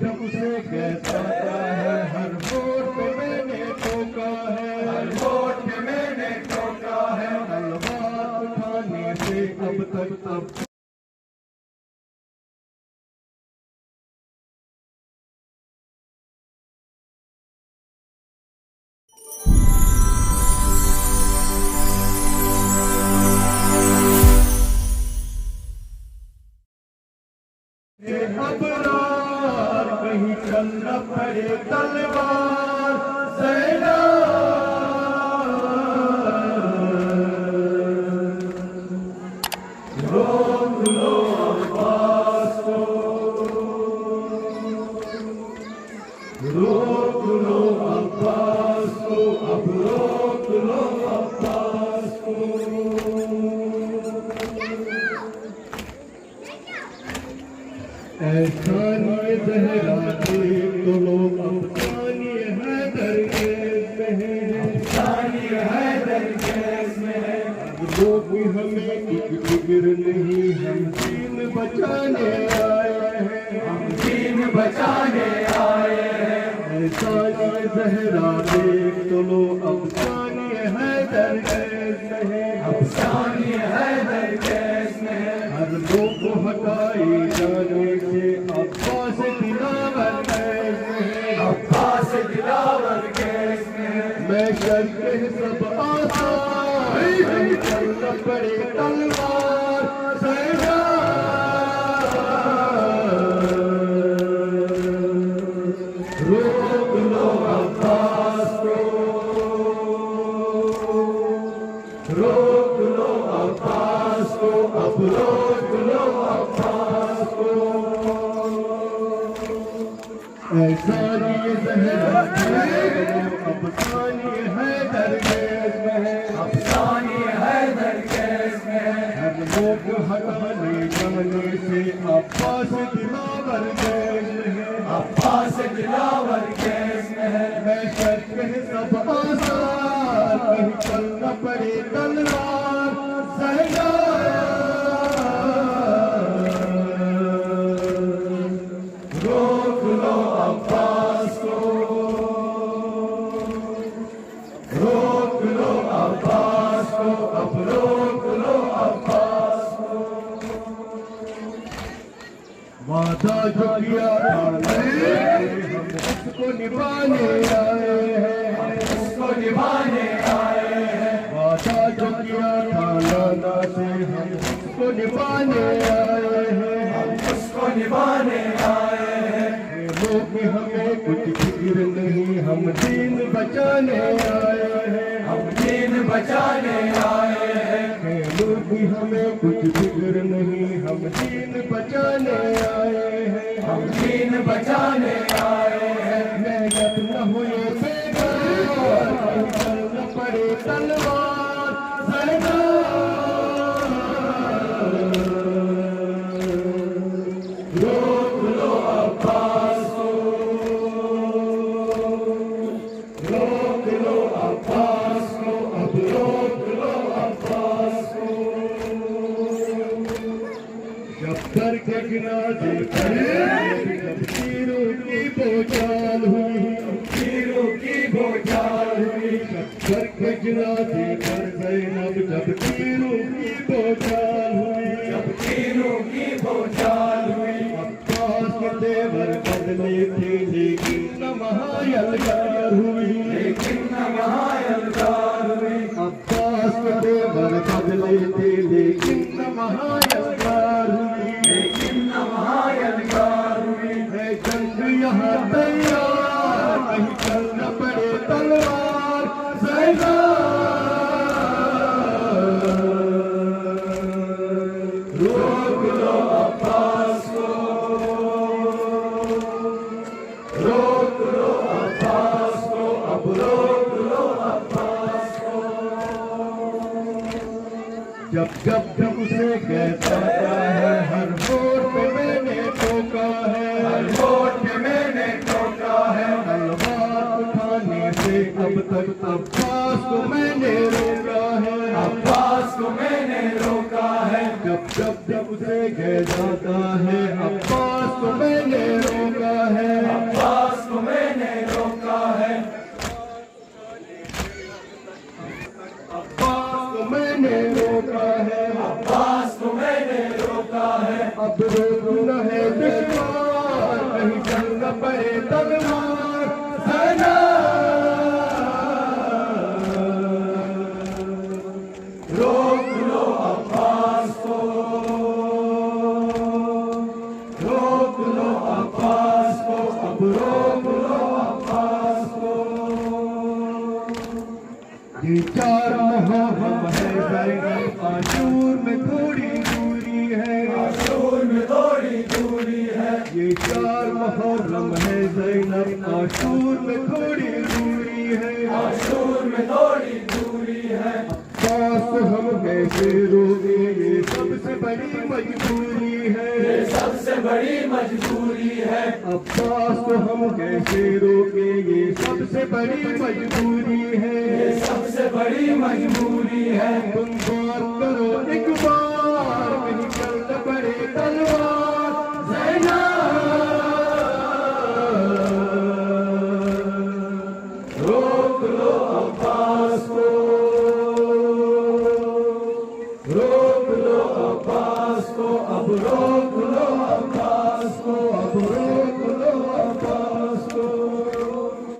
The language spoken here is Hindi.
जब उसे कहता है हर वोट पे मैंने ठोका है, हर वोट पे मैंने ठोका है। तलवार उठाने से अब तक तब अबरार कहीं चल न पड़े तलवार सेना। रोक लो अब्बास को, रोक लो अब्बास को, अब रोक लो अब्बास को। ऐसानी ज़हरा देख तो लोग अफ़सानी हैदर केस में है, अफ़सानी हैदर केस में है। लोग भी हमें एक फिक्र नहीं, हम दीन बचाने आए हैं, हम दीन बचाने आए हैं। ऐसानी ज़हरा देख तो लोग अफ़सानी हैदर केस में है, अफ़सानी हैदर केस में है। हर लोग को हटाए जाने से अब्बास दिलावर केस में है, अब्बास दिलावर केस में है। मैं करके सब आसान चलना पड़े तलवार सेना। रोक लो अब्बास को, रोक लो अब्बास को, अब रोक लो अब्बास को। ऐसा नहीं ज़हरा अफ़सानी हैदर केस में है, अफ़सानी हैदर केस में है। हर लोग हटाने जाने से अब्बास दिलावर केस में है, अब्बास दिलावर केस में है। मैं करके सब आसान कहीं चलना पड़े तलवार सेना। रोक लो अब्बास को, रोक लो अब्बास को, अब रोक लो अब्बास को। वादा जो किया था हम उसको निभाने आए हैं, उसको निभाने आए हैं। वादा जो किया था लाला से हम उसको निभाने आए हैं, उसको निभाने आए हैं। लोग भी हमें कुछ फिक्र नहीं, हम दीन बचाने आए हैं, हम दीन बचाने आए हैं। लोग भी हमें कुछ फिक्र नहीं, हम दीन बचाने आए हैं, हम दीन बचाने आए हैं। मेहनत न हुए बेकार चलना पड़े तलवार सेना। रोक लो अब्बास को, रोक लो अब्बास को, अब रोक लो अब्बास को। जब सर के गिनाजे पड़े, जब तीरों की बोझाल हुई, तीरों की बोझाल हुई। जब सर के गिनाजे पर ज़ैनब, जब तीरों की बोझाल हुई, जब तीरों की बोझाल हुई। अब्बास के तेवर बदले थे लेकिन न महायलगार हुई, लेकिन न महायलगार हुई। अब्बास के तेवर बदले थे लेकिन न महायलगार हुई, लेकिन न महायलगार हुई। है जंग यहाँ तैयार कहीं चलना पड़े तलवार सेना। रोक लो अब्बास को, रोक लो अब्बास को, अब रोक लो अब्बास को। जब उसे कहता है हर वोट पे मैंने ठोका है, हर वोट पे मैंने ठोका है। तलवार उठाने से अब तक अब्बास को मैंने रोका है, अब्बास को मैंने रोका है। जब उसे कह जाता है अब्बास को मैंने रोका है, अब रोकना है दुश्मन, कहीं चल न पड़े तलवार। सेना रोक लो अब्बास को, रोक लो अब्बास को, अब रोक लो अब्बास को। ये 4 मुहर्रम है ज़ैनब, आशूर में थोड़ी दूरी है, आशूर में थोड़ी दूरी है। ये 4 मुहर्रम है ज़ैनब, आशूर में थोड़ी दूरी है, आशूर में थोड़ी दूरी है। पास हम कैसे रोके, ये सबसे बड़ी मजबूरी है, ये सबसे बड़ी मजबूरी है। अब्बास को हम कैसे रोके, ये सबसे बड़ी मजबूरी है, ये सबसे बड़ी मजबूरी है। तुम बात करो एक बार, कहीं चल न पड़े तलवार। रोक लो अब्बास को, रोक लो अब्बास को, अब रोक लो अब्बास को, अब रोक